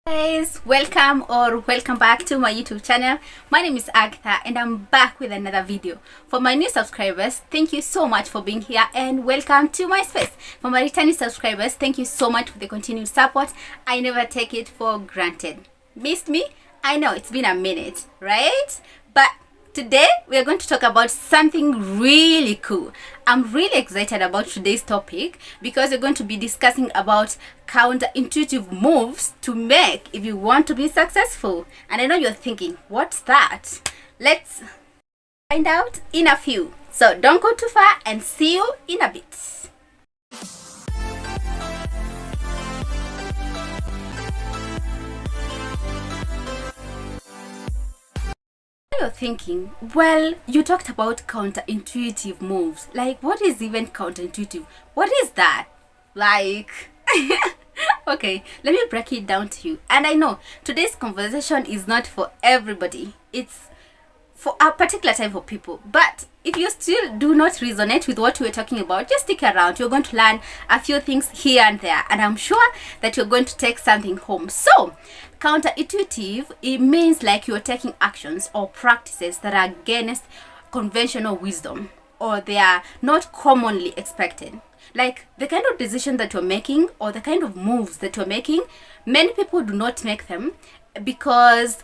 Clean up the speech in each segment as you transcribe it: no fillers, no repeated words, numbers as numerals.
Guys, welcome back to my YouTube channel. My name is Agatha and I'm back with another video. For my new subscribers, thank you so much for being here and welcome to my space. For my returning subscribers, thank you so much for the continued support. I never take it for granted. Missed me? I know it's been a minute, right? But today we are going to talk about something really cool. I'm really excited about today's topic because we're going to be discussing about counterintuitive moves to make if you want to be successful. And I know you're thinking, what's that? Let's find out in a few. So don't go too far and see you in a bit. You're thinking, well, you talked about counterintuitive moves. Like, what is even counterintuitive? What is that? Like, okay, let me break it down to you. And I know today's conversation is not for everybody. It's for a particular type of people. But if you still do not resonate with what we're talking about, just stick around. You're going to learn a few things here and there. And I'm sure that you're going to take something home. So, counterintuitive, it means like you're taking actions or practices that are against conventional wisdom, or they are not commonly expected. Like the kind of decision that you're making or the kind of moves that you're making, many people do not make them because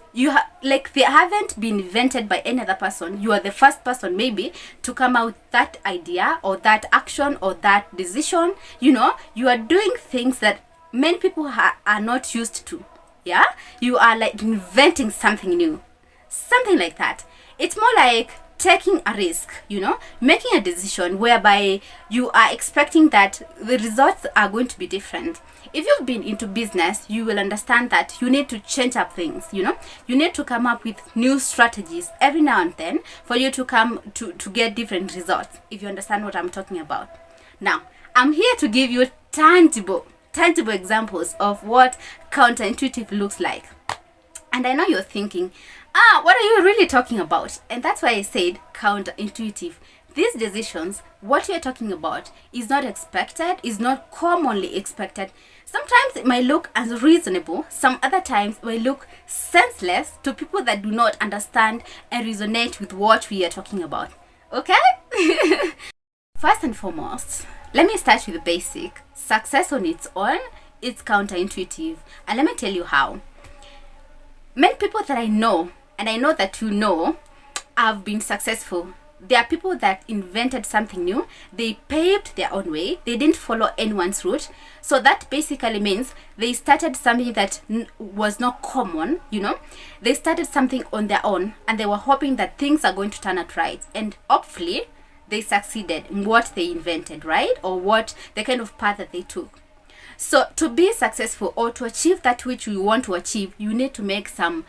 like they haven't been invented by any other person. You are the first person maybe to come out with that idea or that action or that decision. You know, you are doing things that many people are not used to. Yeah, you are like inventing something new, something like that. It's more like taking a risk, you know, making a decision whereby you are expecting that the results are going to be different. If you've been into business, you will understand that you need to change up things, you know. You need to come up with new strategies every now and then for you to come to get different results, if you understand what I'm talking about. Now, I'm here to give you tangible examples of what counterintuitive looks like. And I know you're thinking, what are you really talking about? And that's why I said counterintuitive. These decisions, what you're talking about, is not expected, is not commonly expected. Sometimes it might look unreasonable, some other times it might look senseless to people that do not understand and resonate with what we are talking about. Okay? First and foremost, let me start with the basic. Success on its own, it's counterintuitive. And let me tell you how. Many people that I know, and I know that you know, have been successful. There are people that invented something new. They paved their own way. They didn't follow anyone's route. So that basically means they started something that was not common, you know. They started something on their own and they were hoping that things are going to turn out right. And hopefully, they succeeded in what they invented, right? Or what the kind of path that they took. So to be successful or to achieve that which you want to achieve, you need to make some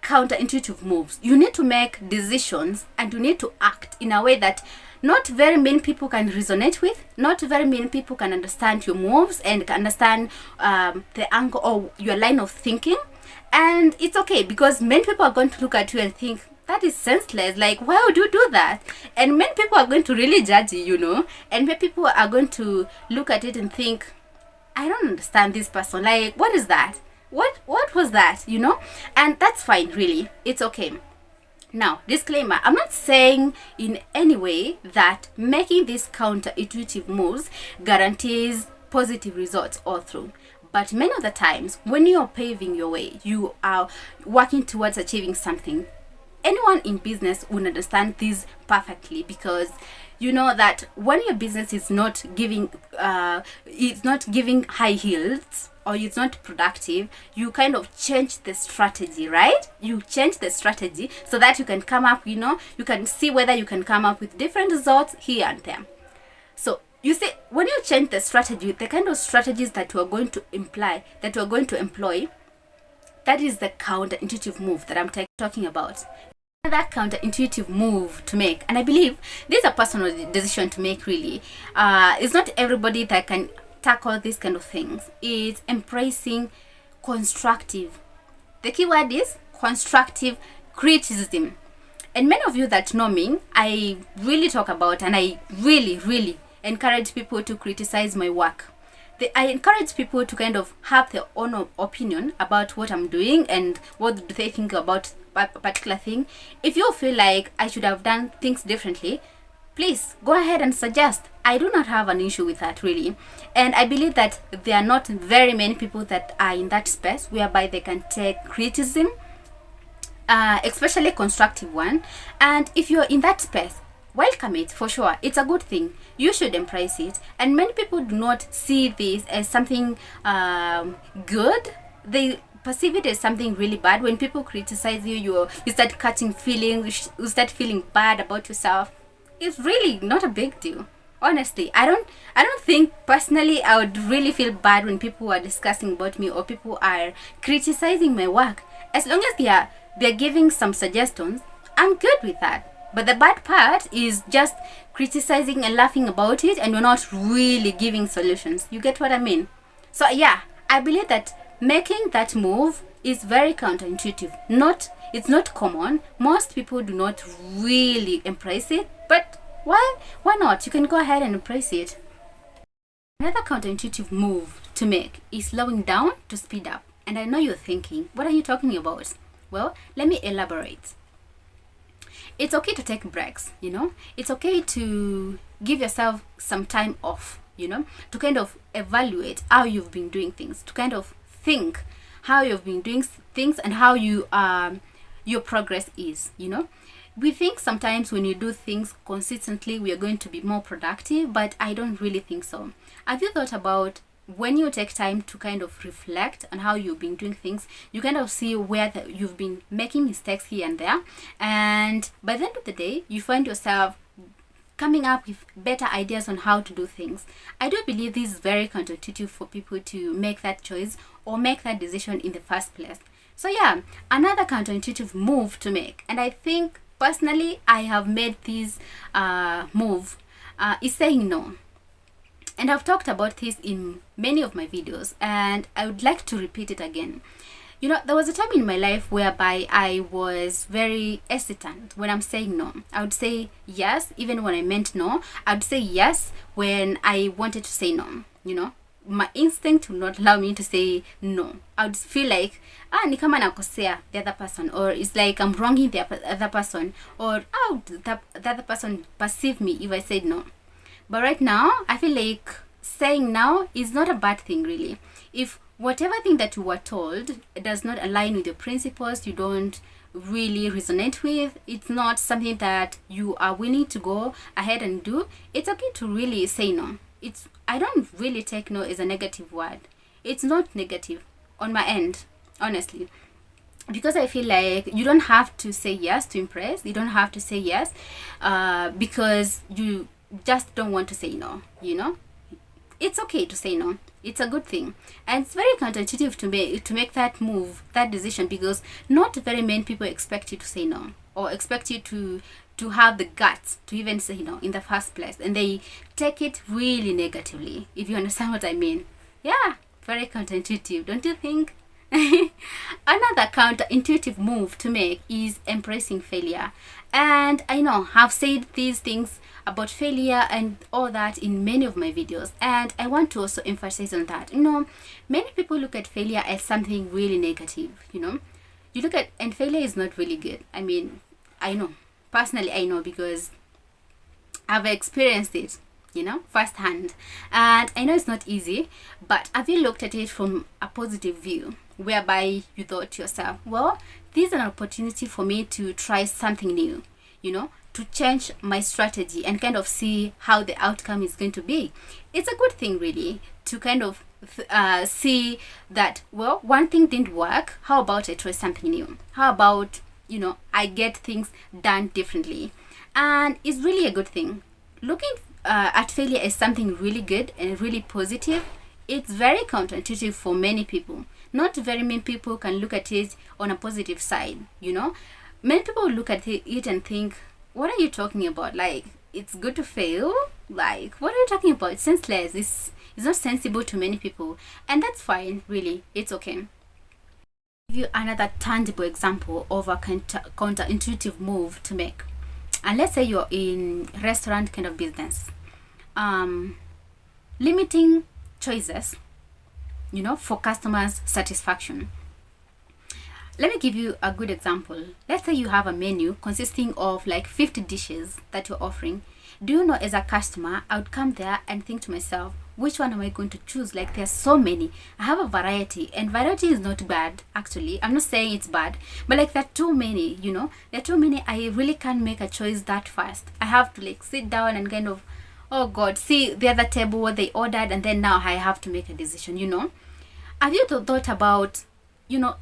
counterintuitive moves. You need to make decisions and you need to act in a way that not very many people can resonate with. Not very many people can understand your moves and can understand the angle or your line of thinking. And it's okay because many people are going to look at you and think, that is senseless. Like, why would you do that? And many people are going to really judge you, you know. And many people are going to look at it and think, I don't understand this person. Like, what is that? What was that? You know? And that's fine, really. It's okay. Now, disclaimer, I'm not saying in any way that making these counterintuitive moves guarantees positive results all through. But many of the times, when you're paving your way, you are working towards achieving something. Anyone in business will understand this perfectly because you know that when your business is not giving high yields or it's not productive, you kind of change the strategy, right? You change the strategy so that you can come up, you know, you can see whether you can come up with different results here and there. So you see, when you change the strategy, the kind of strategies that you are going to employ, that is the counterintuitive move that I'm talking about. That counterintuitive move to make, and I believe this is a personal decision to make, really. It's not everybody that can tackle these kind of things. It's embracing constructive. The key word is constructive criticism. And many of you that know me, I really talk about and I really encourage people to criticize my work. I encourage people to kind of have their own opinion about what I'm doing and what do they think about a particular thing. If you feel like I should have done things differently, please go ahead and suggest. I do not have an issue with that, really. And I believe that there are not very many people that are in that space whereby they can take criticism, especially constructive one. And if you're in that space, welcome it for sure. It's a good thing. You should embrace it. And many people do not see this as something good. They perceive it as something really bad. When people criticize you, you start catching feelings, you start feeling bad about yourself. It's really not a big deal. Honestly, I don't think personally I would really feel bad when people are discussing about me or people are criticizing my work. As long as they're giving some suggestions, I'm good with that. But the bad part is just criticizing and laughing about it, and you're not really giving solutions. You get what I mean? So yeah, I believe that making that move is very counterintuitive. It's not common. Most people do not really embrace it, but why not? You can go ahead and embrace it. Another counterintuitive move to make is slowing down to speed up. And I know you're thinking, what are you talking about? Well, let me elaborate. It's okay to take breaks, It's okay to give yourself some time off, to kind of evaluate how you've been doing things, to kind of think how you've been doing things and how your progress is, We think sometimes when you do things consistently, we are going to be more productive, but I don't really think so. Have you thought about when you take time to kind of reflect on how you've been doing things, you kind of see where you've been making mistakes here and there, and by the end of the day, you find yourself coming up with better ideas on how to do things. I do believe this is very counterintuitive for people to make that choice or make that decision in the first place. So yeah, another counterintuitive move to make, and I think personally I have made this move, is saying no. And I've talked about this in many of my videos, and I would like to repeat it again. There was a time in my life whereby I was very hesitant when I'm saying no. I would say yes even when I meant no. I would say yes when I wanted to say no. My instinct would not allow me to say no. I would feel like ni kama nakosea the other person, or it's like I'm wronging the other person, or how would the other person perceive me if I said no. But right now, I feel like saying no is not a bad thing, really. If whatever thing that you were told does not align with your principles, you don't really resonate with, it's not something that you are willing to go ahead and do, it's okay to really say no. I don't really take no as a negative word. It's not negative on my end, honestly. Because I feel like you don't have to say yes to impress. You don't have to say yes because you just don't want to say no, It's okay to say no. It's a good thing. And it's very counterintuitive to make that move, that decision, because not very many people expect you to say no, or expect you to have the guts to even say no in the first place, and they take it really negatively, if you understand what I mean. Yeah, very counterintuitive, don't you think? Another counterintuitive move to make is embracing failure. And I know I've said these things about failure and all that in many of my videos, and I want to also emphasize on that. Many people look at failure as something really negative. You look at, and failure is not really good. I mean, I know personally, I know because I've experienced it, firsthand, and I know it's not easy. But have you looked at it from a positive view, whereby you thought to yourself, well, this is an opportunity for me to try something new, to change my strategy and kind of see how the outcome is going to be. It's a good thing, really, to kind of see that, well, one thing didn't work. How about I try something new? How about, I get things done differently? And it's really a good thing. Looking at failure as something really good and really positive, it's very counterintuitive for many people. Not very many people can look at it on a positive side, Many people look at it and think, what are you talking about? Like, it's good to fail? Like, what are you talking about? It's senseless. It's not sensible to many people. And that's fine, really. It's okay. I'll give you another tangible example of a counterintuitive move to make. And let's say you're in restaurant kind of business. Limiting choices, for customers' satisfaction. Let me give you a good example. Let's say you have a menu consisting of like 50 dishes that you're offering. Do you know, as a customer, I would come there and think to myself, which one am I going to choose? Like, there's so many. I have a variety, and variety is not bad, actually. I'm not saying it's bad, but like, there are too many, there are too many. I really can't make a choice that fast. I have to like sit down and kind of, oh God, see the other table, what they ordered, and then now I have to make a decision, Have you thought about,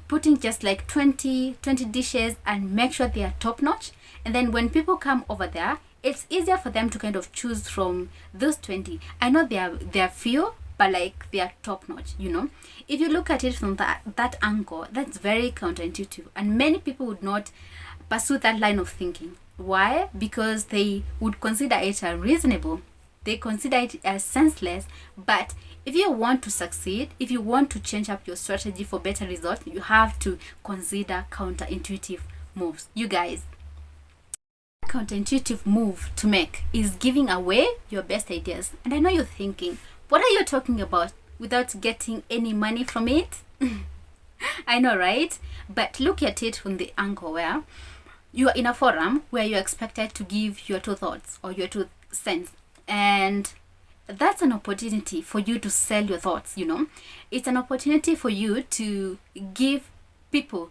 putting just like 20 dishes and make sure they are top notch? And then when people come over there, it's easier for them to kind of choose from those 20. I know they are few, but like they are top notch, If you look at it from that angle, that's very counterintuitive. And many people would not pursue that line of thinking. Why? Because they would consider it unreasonable. They consider it as senseless. But if you want to succeed, if you want to change up your strategy for better results, you have to consider counterintuitive moves. You guys, counterintuitive move to make is giving away your best ideas. And I know you're thinking, what are you talking about, without getting any money from it? I know, right? But look at it from the angle where you are in a forum where you're expected to give your 2 thoughts or your 2 cents, and that's an opportunity for you to sell your thoughts. It's an opportunity for you to give people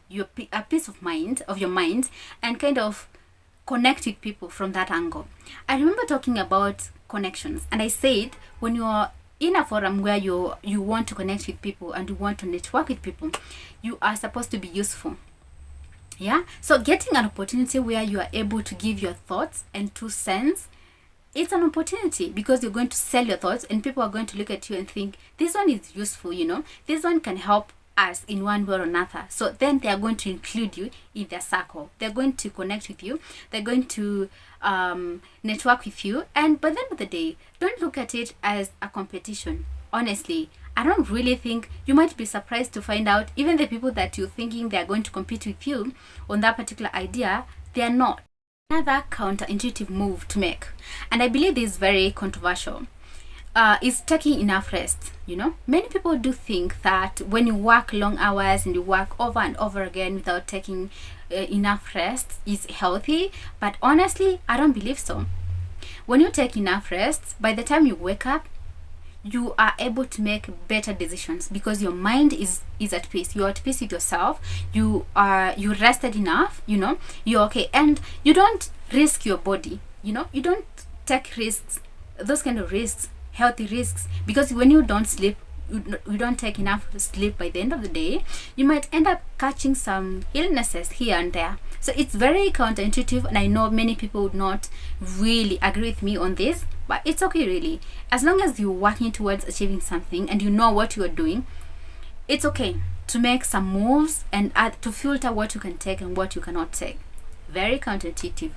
a peace of your mind, and kind of connect with people from that angle. I remember talking about connections, and I said, when you're in a forum where you want to connect with people and you want to network with people, you are supposed to be useful. Yeah, so getting an opportunity where you are able to give your thoughts and 2 cents, it's an opportunity, because you're going to sell your thoughts, and people are going to look at you and think, this one is useful, this one can help us in one way or another. So then they are going to include you in their circle. They're going to connect with you. They're going to network with you. And by the end of the day, don't look at it as a competition. Honestly, I don't really think, you might be surprised to find out even the people that you're thinking they're going to compete with you on that particular idea, they are not. Another counterintuitive move to make, and I believe this is very controversial, is taking enough rest. Many people do think that when you work long hours and you work over and over again without taking enough rest is healthy, but honestly, I don't believe so. When you take enough rest, by the time you wake up, you are able to make better decisions, because your mind is at peace. You're at peace with yourself. You rested enough, you're okay, and you don't risk your body. You don't take risks, those kind of risks, healthy risks, because when you don't sleep, you don't take enough sleep, by the end of the day, you might end up catching some illnesses here and there. So it's very counterintuitive, and I know many people would not really agree with me on this, but it's okay, really. As long as you're working towards achieving something and you know what you are doing, it's okay to make some moves and to filter what you can take and what you cannot take. Very counterintuitive.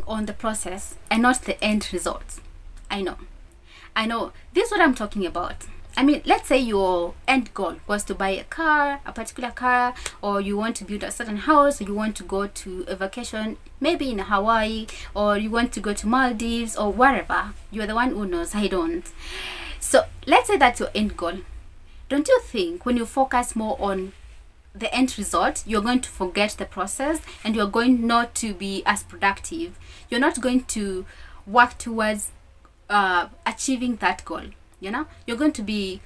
On the process and not the end results. I know this is what I'm talking about. I mean, let's say your end goal was to buy a particular car, or you want to build a certain house, or you want to go to a vacation, maybe in Hawaii, or you want to go to Maldives, or wherever. You're the one who knows. I don't. So let's say that's your end goal. Don't you think when you focus more on the end result, you're going to forget the process, and you're going not to be as productive? You're not going to work towards achieving that goal. You're going to be,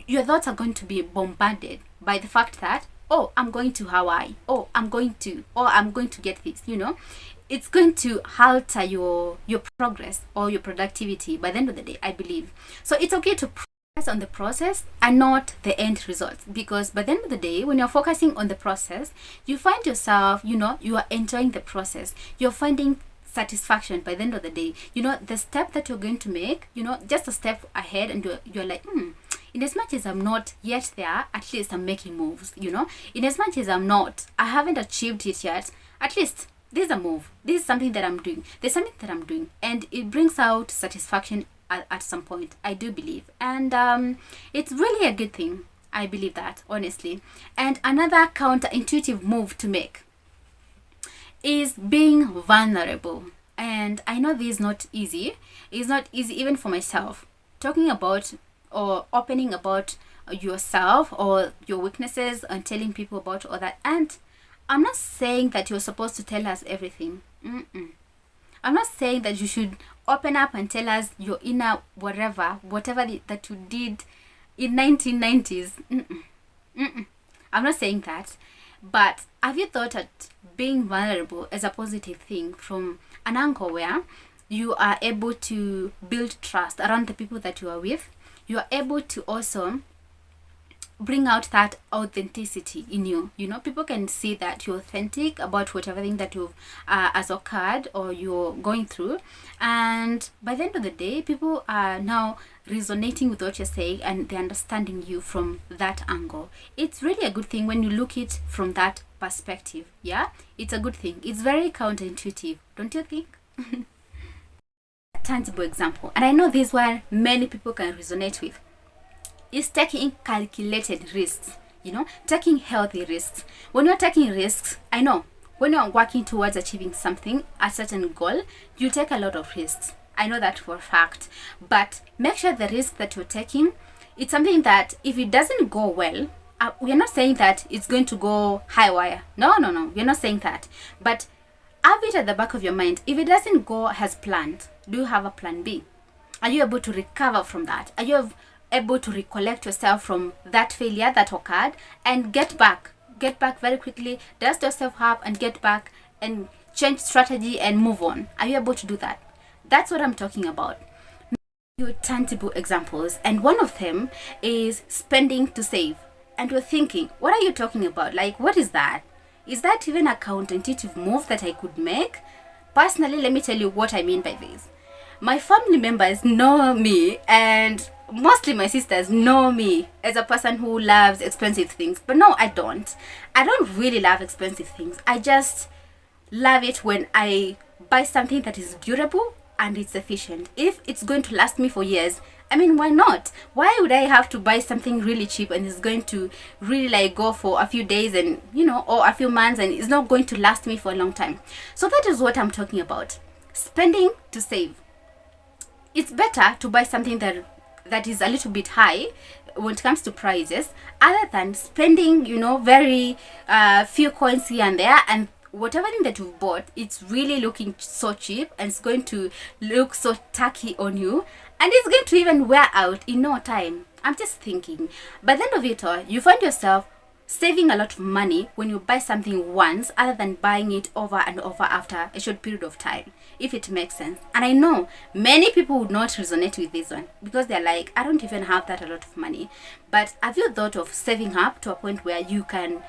your thoughts are going to be bombarded by the fact that, oh, I'm going to Hawaii, I'm going to get this. It's going to alter your progress or your productivity by the end of the day, I believe. So it's okay to focus on the process and not the end results, because by the end of the day, when you're focusing on the process, you find yourself, you are enjoying the process. You're finding satisfaction by the end of the day. The step that you're going to make, just a step ahead, and you're like, in as much as I'm not yet there, at least I'm making moves. In as much as I haven't achieved it yet, at least this is a move. This is something that I'm doing. There's something that I'm doing, and it brings out satisfaction at some point, I do believe. And it's really a good thing. I believe that, honestly. And another counterintuitive move to make is being vulnerable. And I know this is not easy. It's not easy even for myself. Talking about or opening about yourself or your weaknesses and telling people about all that. And I'm not saying that you're supposed to tell us everything. I'm not saying that you should open up and tell us your inner whatever that you did in 1990s. I'm not saying that. But have you thought that being vulnerable is a positive thing from an angle where you are able to build trust around the people that you are with? You are able to also bring out that authenticity in you. You know, people can see that you're authentic about whatever thing that you've has occurred or you're going through, and by the end of the day, people are now resonating with what you're saying and they're understanding you from that angle. It's really a good thing when you look it from that perspective. Yeah, it's a good thing. It's very counterintuitive, don't you think? Tangible example, and I know this one many people can resonate with, is taking calculated risks. You know, taking healthy risks. When you're taking risks, I know when you're working towards achieving something, a certain goal, you take a lot of risks. I know that for a fact. But make sure the risk that you're taking, it's something that if it doesn't go well, we're not saying that it's going to go high wire. No, we're not saying that. But have it at the back of your mind. If it doesn't go as planned, do you have a plan B? Are you able to recover from that? Are you able to recollect yourself from that failure that occurred and get back very quickly, dust yourself up and get back and change strategy and move on? Are you able to do that? That's what I'm talking about. Few tangible examples, and one of them is spending to save. And you're thinking, what are you talking about? Like, what is that? Is that even a counterintuitive move that I could make? Personally, let me tell you what I mean by this. My family members know me, and mostly my sisters know me as a person who loves expensive things. But no, I don't. I don't really love expensive things. I just love it when I buy something that is durable and it's efficient. If it's going to last me for years, I mean, why not? Why would I have to buy something really cheap and it's going to really like go for a few days and, you know, or a few months, and it's not going to last me for a long time? So that is what I'm talking about. Spending to save. It's better to buy something that is a little bit high when it comes to prices, other than spending, you know, very few coins here and there, and whatever thing that you've bought, it's really looking so cheap and it's going to look so tacky on you, and it's going to even wear out in no time. I'm just thinking, by the end of it all, you find yourself saving a lot of money when you buy something once, other than buying it over and over after a short period of time, if it makes sense. And I know many people would not resonate with this one because they're like, I don't even have that a lot of money. But have you thought of saving up to a point where you can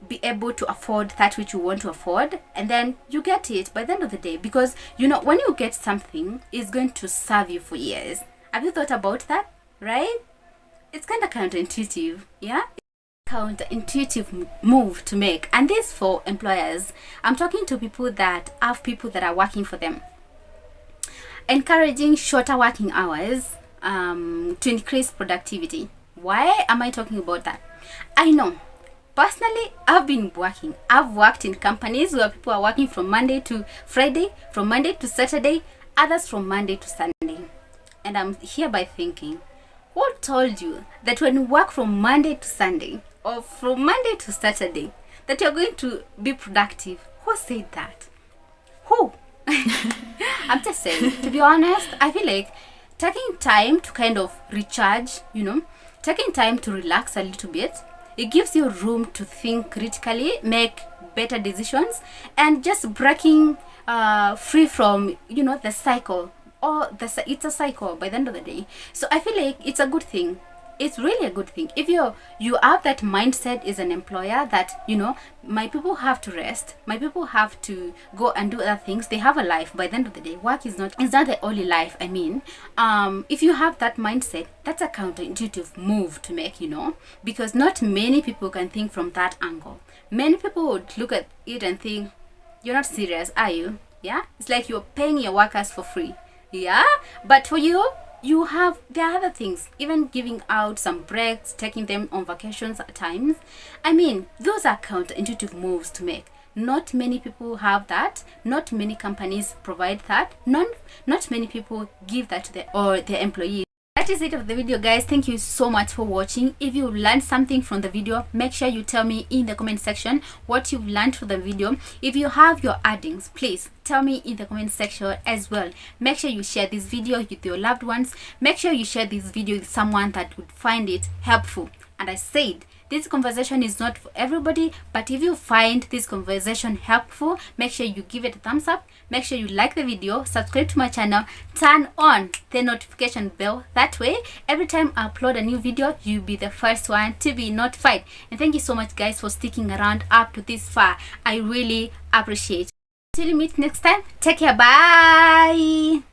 be able to afford that which you want to afford, and then you get it by the end of the day? Because, you know, when you get something, it's going to serve you for years. Have you thought about that? Right? It's kind of counterintuitive. Yeah, counterintuitive move to make. And this for employers. I'm talking to people that have people that are working for them, encouraging shorter working hours to increase productivity. Why am I talking about that? I know personally, I've worked in companies where people are working from Monday to Friday, from Monday to Saturday, others from Monday to Sunday. And I'm hereby thinking, who told you that when you work from Monday to Sunday or from Monday to Saturday that you're going to be productive? Who said that? Who? I'm just saying, to be honest, I feel like taking time to kind of recharge, you know, taking time to relax a little bit, it gives you room to think critically, make better decisions, and just breaking free from, you know, the cycle. It's a cycle by the end of the day. So I feel like it's a good thing. It's really a good thing if you have that mindset as an employer that, you know, my people have to rest, my people have to go and do other things. They have a life. By the end of the day, work is not the only life. I mean, if you have that mindset, that's a counterintuitive move to make, you know, because not many people can think from that angle. Many people would look at it and think, you're not serious, are you? Yeah, it's like you're paying your workers for free. Yeah, but for you, there are other things, even giving out some breaks, taking them on vacations at times. I mean, those are counterintuitive moves to make. Not many people have that. Not many companies provide that. Not many people give that to their employees. That is it of the video, guys. Thank you so much for watching. If you learned something from the video, make sure you tell me in the comment section what you've learned from the video. If you have your addings, please tell me in the comment section as well. Make sure you share this video with your loved ones. Make sure you share this video with someone that would find it helpful. And I said, this conversation is not for everybody, but if you find this conversation helpful, make sure you give it a thumbs up. Make sure you like the video, subscribe to my channel, turn on the notification bell. That way, every time I upload a new video, you'll be the first one to be notified. And thank you so much, guys, for sticking around up to this far. I really appreciate it. Till we meet next time, take care. Bye.